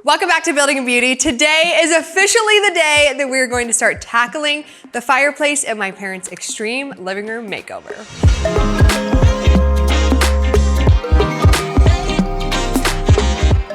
Welcome back to Building a Beauty. Today is officially the day that we're going to start tackling the fireplace in my parents' extreme living room makeover.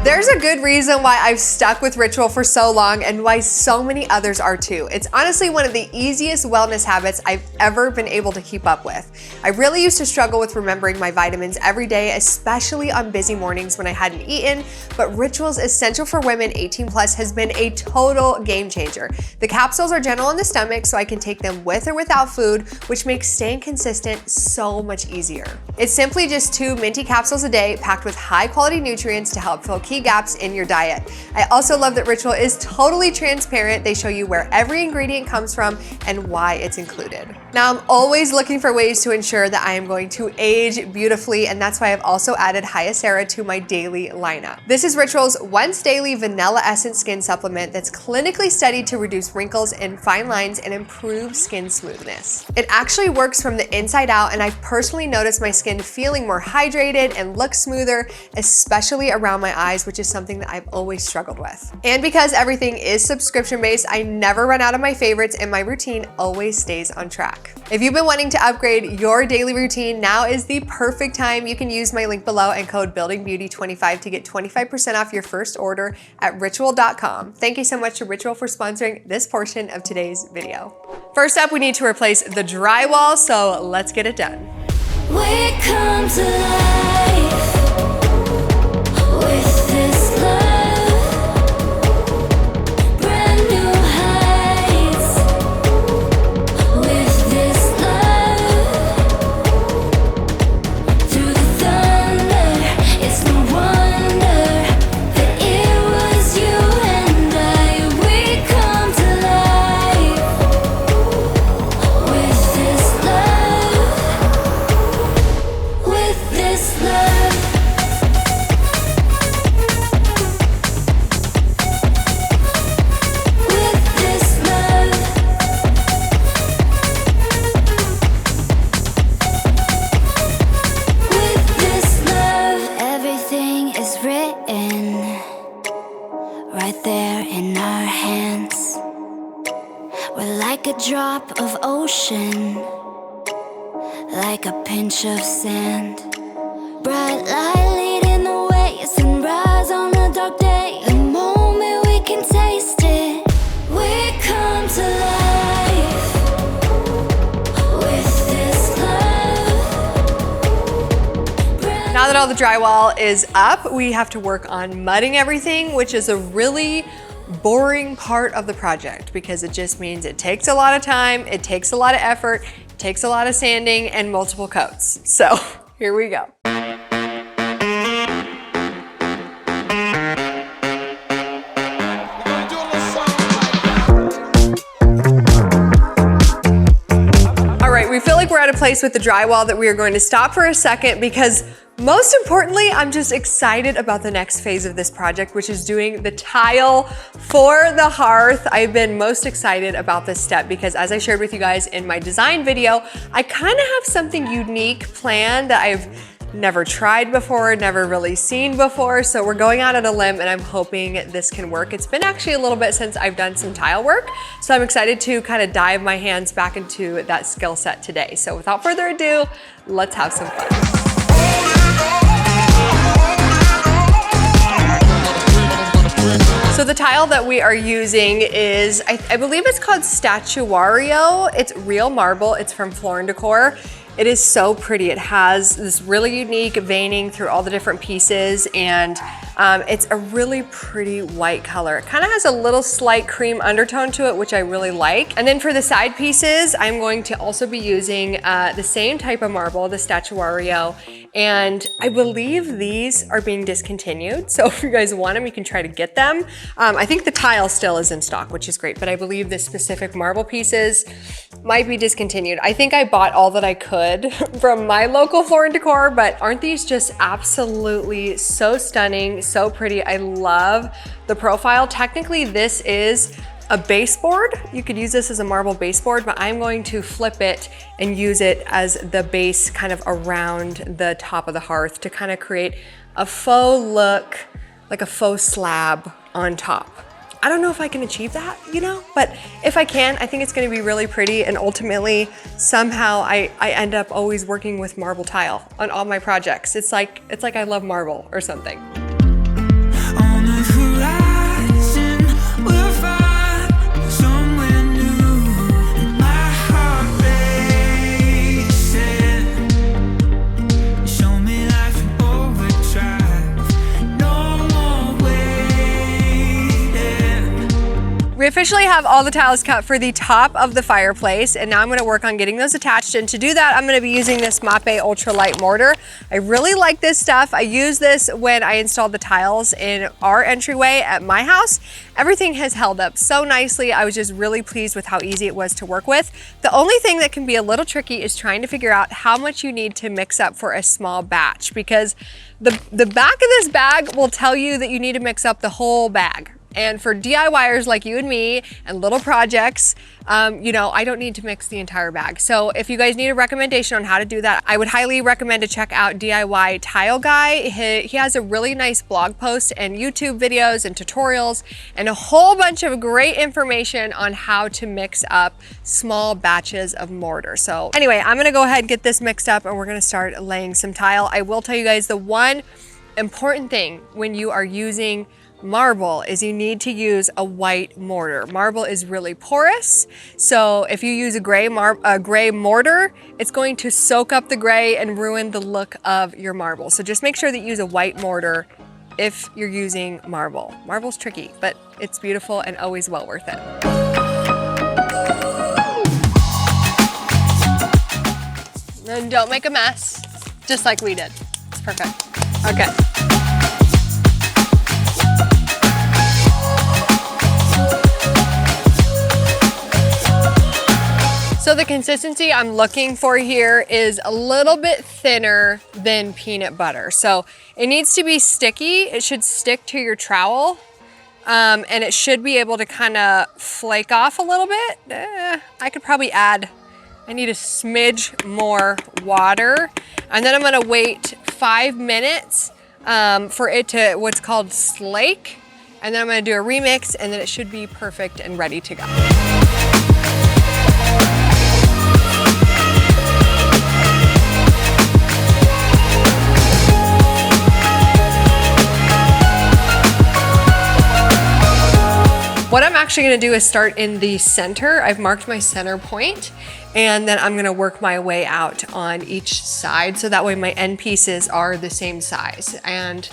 There's a good reason why I've stuck with Ritual for so long and why so many others are too. It's honestly one of the easiest wellness habits I've ever been able to keep up with. I really used to struggle with remembering my vitamins every day, especially on busy mornings when I hadn't eaten, but Ritual's Essential for Women 18 Plus has been a total game changer. The capsules are gentle on the stomach, so I can take them with or without food, which makes staying consistent so much easier. It's simply just 2 minty capsules a day packed with high quality nutrients to help fill key gaps in your diet. I also love that Ritual is totally transparent. They show you where every ingredient comes from and why it's included. Now, I'm always looking for ways to ensure that I am going to age beautifully, and that's why I've also added Hyacera to my daily lineup. This is Ritual's once daily vanilla essence skin supplement that's clinically studied to reduce wrinkles and fine lines and improve skin smoothness. It actually works from the inside out, and I've personally noticed my skin feeling more hydrated and look smoother, especially around my eyes, which is something that I've always struggled with. And because everything is subscription-based, I never run out of my favorites and my routine always stays on track. If you've been wanting to upgrade your daily routine, now is the perfect time. You can use my link below and code BuildingBeauty25 to get 25% off your first order at ritual.com. Thank you so much to Ritual for sponsoring this portion of today's video. First up, we need to replace the drywall, so let's get it done. We come to life with this love, brand new heights with this love, through the thunder, it's no wonder that it was you and I. We come to life with this love, with this love. Right there in our hands, we're like a drop of ocean, like a pinch of sand. Bright light leading the way, sunrise on a dark day. The moment we can taste it, we come to life with this love. Now that all the drywall is up, we have to work on mudding everything, which is a really boring part of the project because it just means it takes a lot of time, it takes a lot of effort, it takes a lot of sanding and multiple coats. So here we go. All right, we feel like we're at a place with the drywall that we are going to stop for a second because most importantly, I'm just excited about the next phase of this project, which is doing the tile for the hearth. I've been most excited about this step because as I shared with you guys in my design video, I kind of have something unique planned that I've never tried before, never really seen before. So we're going out on a limb and I'm hoping this can work. It's been actually a little bit since I've done some tile work. So I'm excited to kind of dive my hands back into that skill set today. So without further ado, let's have some fun. So the tile that we are using is, I believe it's called Statuario. It's real marble, it's from Floor & Decor. It is so pretty. It has this really unique veining through all the different pieces, and it's a really pretty white color. It kind of has a little slight cream undertone to it, which I really like. And then for the side pieces, I'm going to also be using the same type of marble, the Statuario, and I believe these are being discontinued. So if you guys want them, you can try to get them. I think the tile still is in stock, which is great, but I believe the specific marble pieces might be discontinued. I think I bought all that I could from my local Floor & Decor, but aren't these just absolutely so stunning, so pretty? I love the profile. Technically, this is a baseboard. You could use this as a marble baseboard, but I'm going to flip it and use it as the base kind of around the top of the hearth to kind of create a faux look, like a faux slab on top. I don't know if I can achieve that, you know, but if I can, I think it's gonna be really pretty, and ultimately, somehow I end up always working with marble tile on all my projects. It's like I love marble or something. On the horizon, we'll find somewhere new, and my heart racing. Show me life in overdrive, no more waiting. We officially have all the tiles cut for the top of the fireplace, and now I'm gonna work on getting those attached. And to do that, I'm gonna be using this Musicbed ultralight mortar. I really like this stuff. I used this when I installed the tiles in our entryway at my house. Everything has held up so nicely. I was just really pleased with how easy it was to work with. The only thing that can be a little tricky is trying to figure out how much you need to mix up for a small batch, because the back of this bag will tell you that you need to mix up the whole bag. And for DIYers like you and me and little projects, you know, I don't need to mix the entire bag. So if you guys need a recommendation on how to do that, I would highly recommend to check out DIY Tile Guy. He has a really nice blog post and YouTube videos and tutorials and a whole bunch of great information on how to mix up small batches of mortar. So anyway, I'm gonna go ahead and get this mixed up and we're gonna start laying some tile. I will tell you guys the one important thing when you are using marble is you need to use a white mortar. Marble is really porous, so if you use a gray mortar, it's going to soak up the gray and ruin the look of your marble. So just make sure that you use a white mortar if you're using marble. Marble's tricky, but it's beautiful and always well worth it. And don't make a mess, just like we did. It's perfect. Okay. So the consistency I'm looking for here is a little bit thinner than peanut butter. So it needs to be sticky. It should stick to your trowel, and it should be able to kind of flake off a little bit. I could probably add, I need a smidge more water. And then I'm gonna wait 5 minutes for it to what's called slake. And then I'm gonna do a remix, and then it should be perfect and ready to go. What I'm actually gonna do is start in the center. I've marked my center point, and then I'm gonna work my way out on each side, so that way my end pieces are the same size. And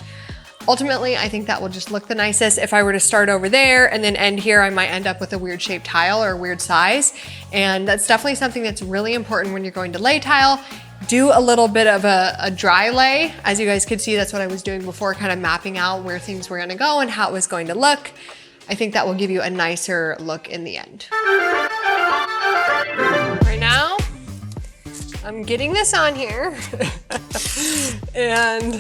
ultimately, I think that will just look the nicest. If I were to start over there and then end here, I might end up with a weird shaped tile or a weird size. And that's definitely something that's really important when you're going to lay tile. Do a little bit of a dry lay. As you guys could see, that's what I was doing before, kind of mapping out where things were gonna go and how it was going to look. I think that will give you a nicer look in the end. Right now, I'm getting this on here. And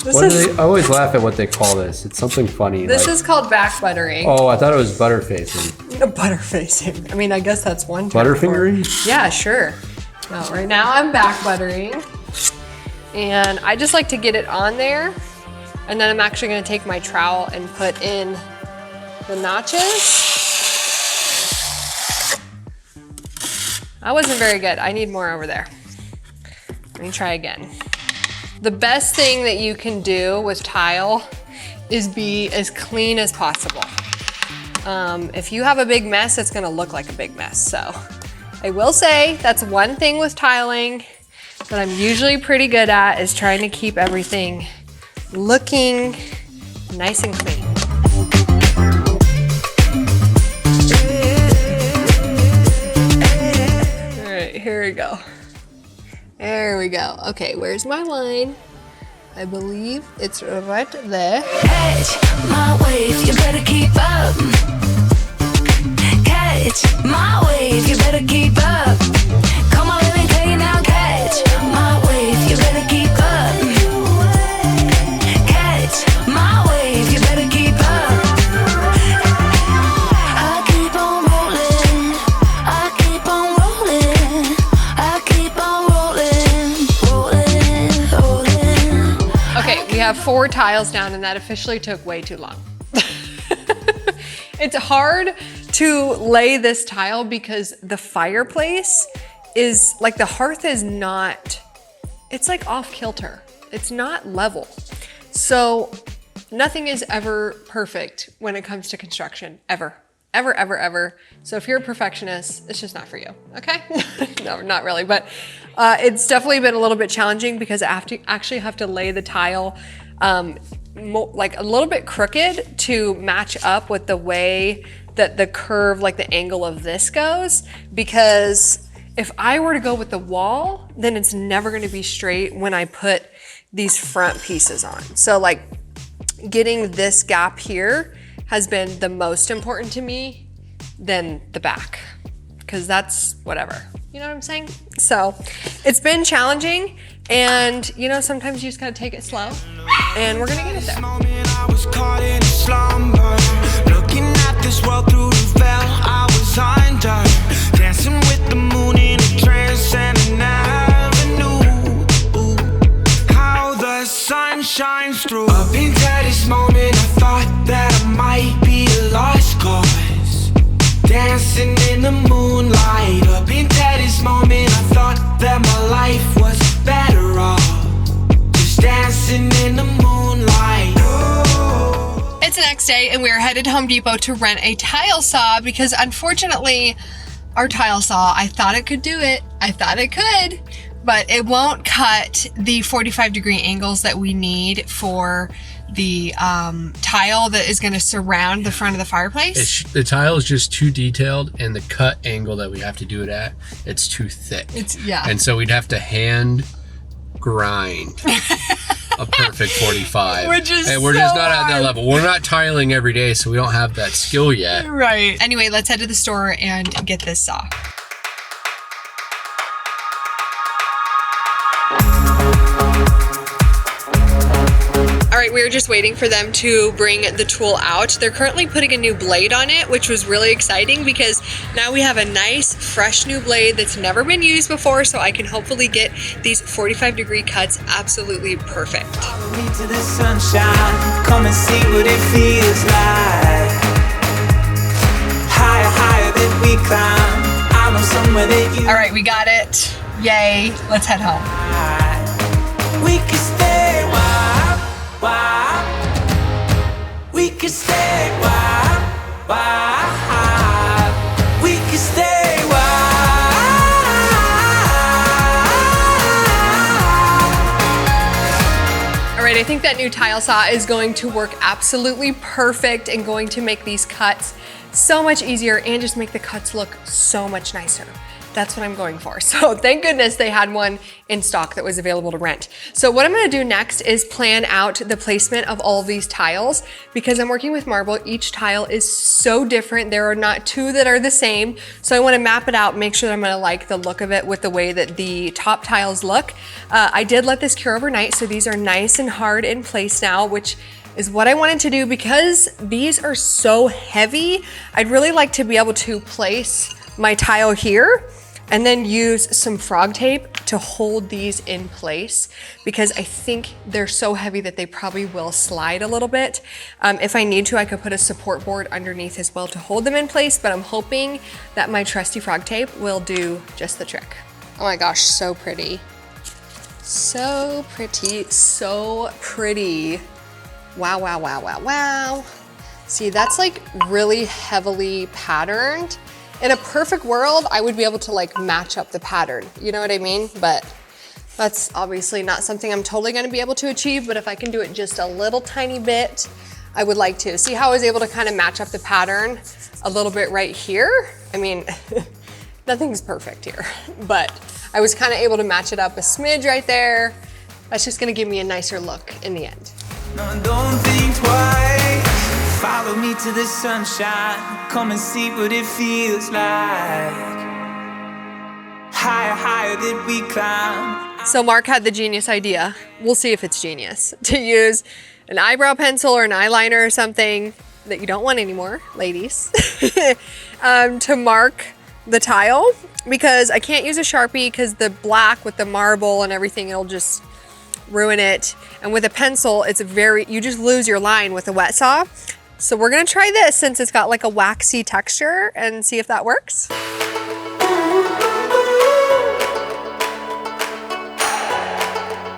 this I always laugh at what they call this. It's something funny. This is called back buttering. Oh, I thought it was butter facing. Butter facing. I mean, I guess that's one term. Butterfingering? Yeah, sure. No, right now I'm back buttering. And I just like to get it on there. And then I'm actually gonna take my trowel and put in the notches. That wasn't very good. I need more over there. Let me try again. The best thing that you can do with tile is be as clean as possible. If you have a big mess, it's gonna look like a big mess. So I will say that's one thing with tiling that I'm usually pretty good at, is trying to keep everything looking nice and clean. All right, here we go. There we go. Okay, where's my line? I believe it's right there. Catch my wave, you better keep up. Catch my wave, you better keep up. Come on, let me tell you now. Catch my wave, you better keep up. Catch my wave, you better keep up. I keep on rolling, I keep on rolling, I keep on rolling, rolling, rolling. Okay, we have 4 tiles down, and that officially took way too long. It's hard to lay this tile because the fireplace is like, the hearth is not, it's like off kilter. It's not level. So nothing is ever perfect when it comes to construction, ever. Ever, ever, ever. So if you're a perfectionist, it's just not for you, okay? No, not really, but it's definitely been a little bit challenging because I actually have to lay the tile like a little bit crooked to match up with the way that the curve, like the angle of this goes, because if I were to go with the wall, then it's never gonna be straight when I put these front pieces on. So like getting this gap here has been the most important to me than the back, because that's whatever, you know what I'm saying? So it's been challenging, and you know, sometimes you just gotta take it slow, and we're gonna get it there. I was caught in a slumber, looking at this world through the veil I was under, dancing with the moon in a trance, and I never knew how the sun shines through. Up into this moment I thought that I might be a lost cause, dancing in the moonlight. Up into this moment I thought that my life was better off, just dancing in the moonlight. Oh. It's the next day and we're headed to Home Depot to rent a tile saw because unfortunately our tile saw, I thought it could do it. I thought it could, but it won't cut the 45-degree angles that we need for the tile that is going to surround the front of the fireplace. The tile is just too detailed, and the cut angle that we have to do it at, it's too thick. Yeah. And so we'd have to hand grind a perfect 45. Which is and we're so just not at that hard. level. We're not tiling every day, so we don't have that skill yet. Right. Anyway, let's head to the store and get this saw. All right, we were just waiting for them to bring the tool out. They're currently putting a new blade on it, which was really exciting because now we have a nice, fresh new blade that's never been used before, so I can hopefully get these 45-degree cuts absolutely perfect. Follow me to the sunshine, come and see what it feels like. Higher, higher than we climb, I know somewhere that you. All right, we got it. Yay, let's head home. We can stay, why? We can stay, why? We can stay, All right, I think that new tile saw is going to work absolutely perfect and going to make these cuts so much easier and just make the cuts look so much nicer. That's what I'm going for. So thank goodness they had one in stock that was available to rent. So what I'm gonna do next is plan out the placement of all of these tiles. Because I'm working with marble, each tile is so different. There are not two that are the same. So I wanna map it out, make sure that I'm gonna like the look of it with the way that the top tiles look. I did let this cure overnight, so these are nice and hard in place now, which is what I wanted to do because these are so heavy. I'd really like to be able to place my tile here and then use some frog tape to hold these in place because I think they're so heavy that they probably will slide a little bit. If I need to, I could put a support board underneath as well to hold them in place, but I'm hoping that my trusty frog tape will do just the trick. Oh my gosh, so pretty. So pretty, so pretty. Wow, wow, wow, wow, wow. See, that's like really heavily patterned. In a perfect world, I would be able to like match up the pattern. You know what I mean? But that's obviously not something I'm totally gonna be able to achieve, but if I can do it just a little tiny bit, I would like to. See how I was able to kind of match up the pattern a little bit right here? I mean, nothing's perfect here, but I was kind of able to match it up a smidge right there. That's just gonna give me a nicer look in the end. No, don't think twice. Follow me to the sunshine, come and see what it feels like. Higher, higher than we climb. So Mark had the genius idea, we'll see if it's genius, to use an eyebrow pencil or an eyeliner or something that you don't want anymore, ladies, to mark the tile, because I can't use a Sharpie because the black with the marble and everything, it'll just ruin it. And with a pencil, it's you just lose your line with a wet saw. So we're gonna try this since it's got like a waxy texture and see if that works.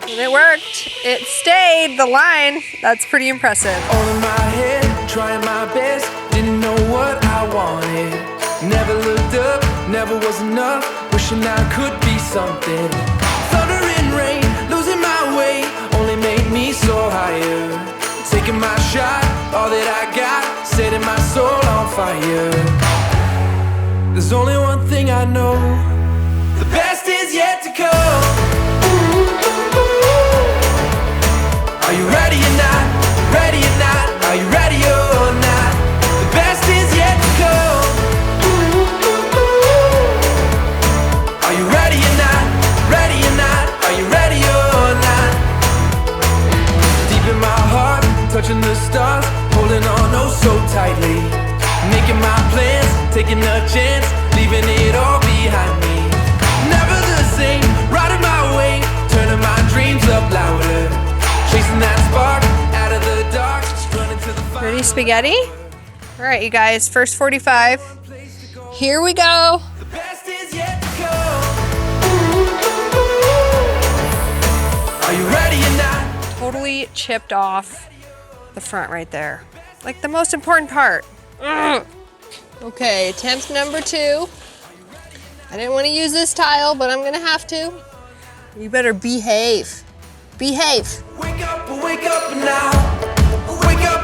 And it worked. It stayed the line. That's pretty impressive. All in my head, trying my best, didn't know what I wanted. Never looked up, never was enough, wishing I could be something. Thunder and rain, losing my way, only made me so higher. Taking my shot, all that I got, setting my soul on fire. There's only one thing I know, the best is yet to come. Are you ready or not? Ready or not? Are you ready or not? The best is yet to come. Are you ready or not? Ready or not? Are you ready or not? Deep in my heart, touching the stars, holding on oh so tightly. Making my plans, taking a chance, leaving it all behind me. Never the same, riding my way, turning my dreams up louder. Chasing that spark out of the dark, running to the fire. Ready, spaghetti? All right, you guys, first 45. Here we go. The best is yet to come. Are you ready or not? Totally chipped off the front right there. Like the most important part. Ugh. Okay, attempt number 2. I didn't want to use this tile, but I'm gonna have to. You better behave. Behave. Wake up now.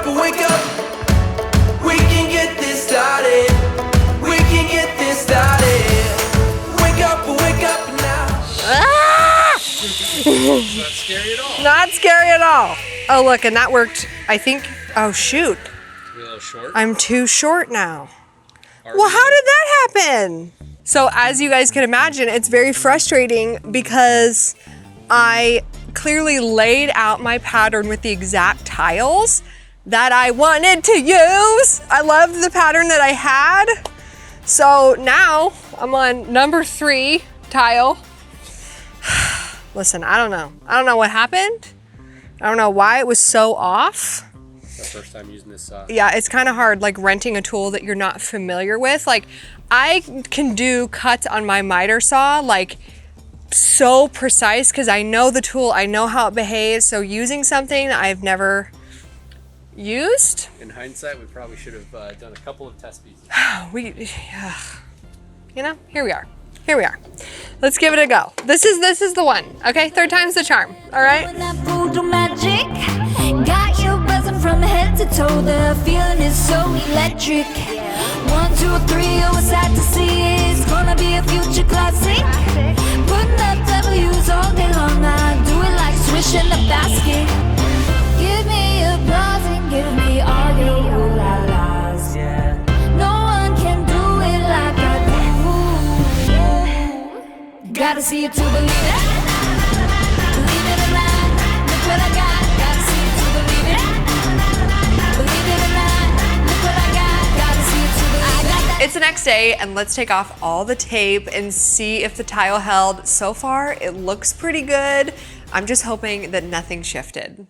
Wake up. We can get this started. We can get this started. Wake up now. Ah! It's not scary at all. Not scary at all. Oh, look, and that worked. I think, oh shoot. A little short. I'm too short now. Well, how did that happen? So as you guys can imagine, it's very frustrating because I clearly laid out my pattern with the exact tiles that I wanted to use. I loved the pattern that I had. So now I'm on number 3 tile. Listen, I don't know. I don't know what happened. I don't know why it was so off. It's the first time using this Yeah, it's kind of hard, like renting a tool that you're not familiar with. Like I can do cuts on my miter saw, like so precise because I know the tool, I know how it behaves. So using something I've never used. In hindsight, we probably should have done a couple of test pieces. You know, here we are. Here we are. Let's give it a go. This is the one. Okay, 3rd time's the charm. All right. When that voodoo magic got you buzzing from head to toe, the feeling is so electric. 1, 2, 3, oh, it's sad to see. It's gonna be a future classic. Putting up W's all day long. I do it like swish in the basket. Give me applause and give me all your ooh la las. Yeah. No one can do it like I do. Yeah. Gotta see it to believe it. Believe it or not, look what I got. Gotta see it to believe it. Believe it or not, look what I got. Gotta see it to believe it. It's the next day and let's take off all the tape and see if the tile held. So far, it looks pretty good. I'm just hoping that nothing shifted.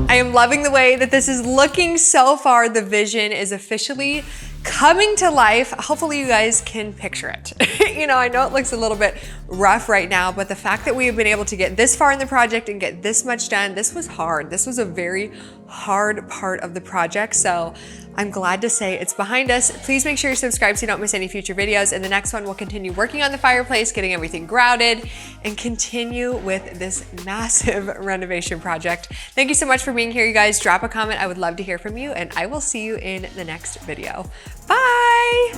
I am loving the way that this is looking so far. The vision is officially coming to life. Hopefully you guys can picture it. You know, I know it looks a little bit rough right now, but the fact that we have been able to get this far in the project and get this much done, this was hard. This was a very hard part of the project. So I'm glad to say it's behind us. Please make sure you're subscribed so you don't miss any future videos. In the next one, we'll continue working on the fireplace, getting everything grouted, and continue with this massive renovation project. Thank you so much for being here, you guys. Drop a comment. I would love to hear from you, and I will see you in the next video. Bye!